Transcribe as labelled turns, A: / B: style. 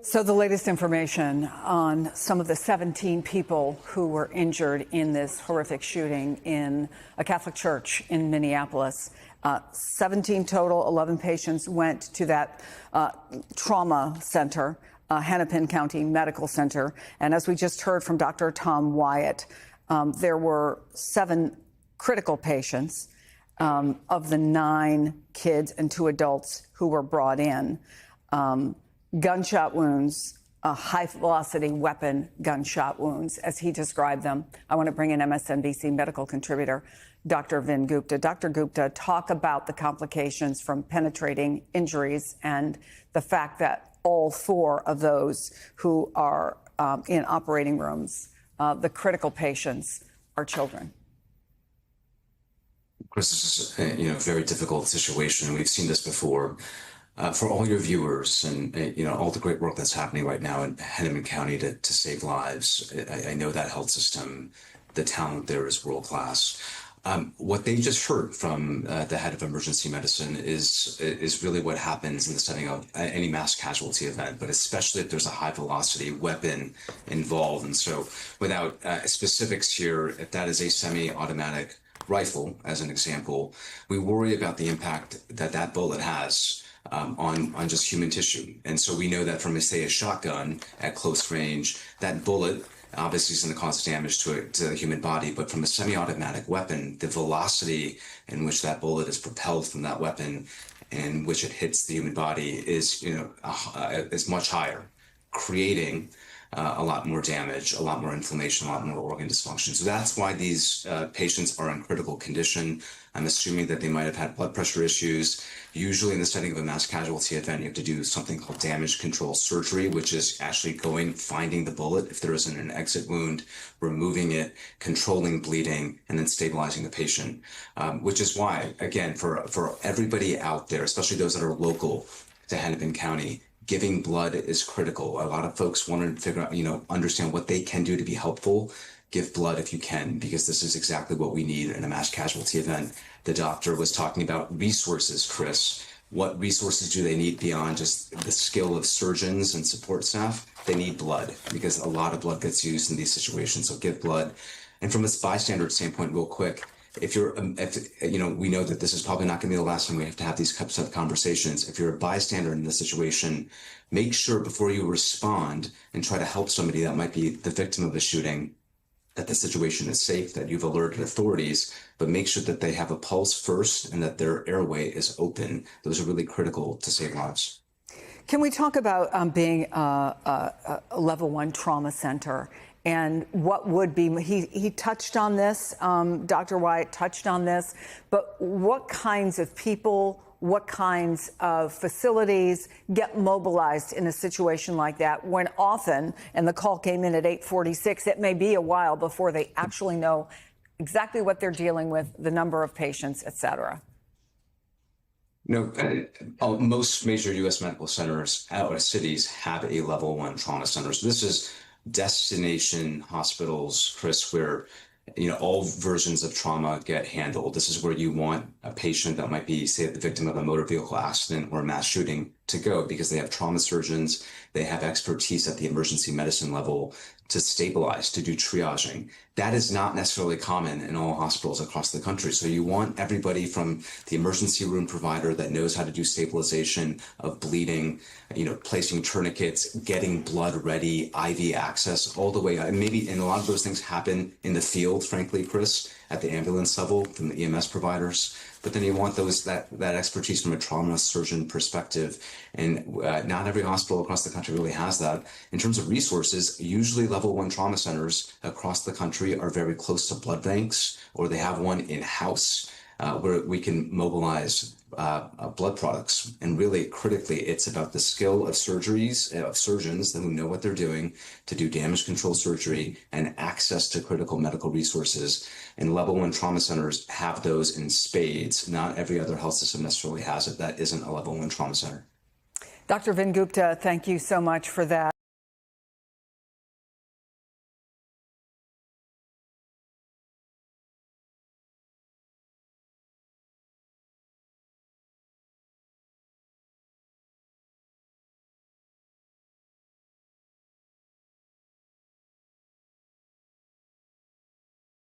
A: So the latest information on some of the 17 people who were injured in this horrific shooting in a Catholic church in Minneapolis. 17 total, 11 patients went to that trauma center, Hennepin County Medical Center. And as we just heard from Dr. Tom Wyatt, there were 7 critical patients of the 9 kids and 2 adults who were brought in. Gunshot wounds, high-velocity weapon gunshot wounds, as he described them. I want to bring in MSNBC medical contributor Dr. Vin Gupta. Dr. Gupta, talk about the complications from penetrating injuries and the fact that all 4 of those who are in operating rooms, the critical patients, are children.
B: Chris, this is a very difficult situation. We've seen this before. For all your viewers and all the great work that's happening right now in Hennepin County to save lives, I know that health system, the talent there is world class. What they just heard from the head of emergency medicine is really what happens in the setting of any mass casualty event, but especially if there's a high velocity weapon involved. And so without specifics here, if that is a semi-automatic rifle, as an example, we worry about the impact that that bullet has on just human tissue. And so we know that from, say, a shotgun at close range, that bullet obviously is going to cause damage to the human body. But from a semi-automatic weapon, the velocity in which that bullet is propelled from that weapon and which it hits the human body is much higher, creating a lot more damage, a lot more inflammation, a lot more organ dysfunction. So that's why these patients are in critical condition. I'm assuming that they might have had blood pressure issues. Usually in the setting of a mass casualty event, you have to do something called damage control surgery, which is actually finding the bullet if there isn't an exit wound, removing it, controlling bleeding, and then stabilizing the patient. Which is why, again, for everybody out there, especially those that are local to Hennepin County, giving blood is critical. A lot of folks want to figure out, understand what they can do to be helpful. Give blood if you can, because this is exactly what we need in a mass casualty event. The doctor was talking about resources, Chris. What resources do they need beyond just the skill of surgeons and support staff? They need blood, because a lot of blood gets used in these situations. So give blood. And from a bystander standpoint, real quick, if we know that this is probably not going to be the last time we have to have these types of conversations. If you're a bystander in this situation, make sure before you respond and try to help somebody that might be the victim of a shooting, that the situation is safe, that you've alerted authorities, but make sure that they have a pulse first and that their airway is open. Those are really critical to save lives.
A: Can we talk about being a level 1 trauma center? And what would be, he touched on this, Dr. Wyatt touched on this, but what kinds of people, what kinds of facilities get mobilized in a situation like that when often, and the call came in at 8:46, it may be a while before they actually know exactly what they're dealing with, the number of patients, et cetera?
B: No, most major U.S. medical centers out of cities have a level 1 trauma center. So this is destination hospitals, Chris, where all versions of trauma get handled. This is where you want a patient that might be, say, the victim of a motor vehicle accident or a mass shooting to go, because they have trauma surgeons, they have expertise at the emergency medicine level to stabilize, to do triaging. That is not necessarily common in all hospitals across the country. So you want everybody from the emergency room provider that knows how to do stabilization of bleeding, placing tourniquets, getting blood ready, IV access, all the way. And maybe, and a lot of those things happen in the field, frankly, Chris, at the ambulance level from the EMS providers. But then you want that expertise from a trauma surgeon perspective. And not every hospital across the country really has that. In terms of resources, usually level 1 trauma centers across the country are very close to blood banks, or they have one in-house where we can mobilize blood products. And really critically, it's about the skill of surgeons who know what they're doing to do damage control surgery and access to critical medical resources. And level 1 trauma centers have those in spades. Not every other health system necessarily has it that isn't a level 1 trauma center.
A: Dr. Vin Gupta, thank you so much for that.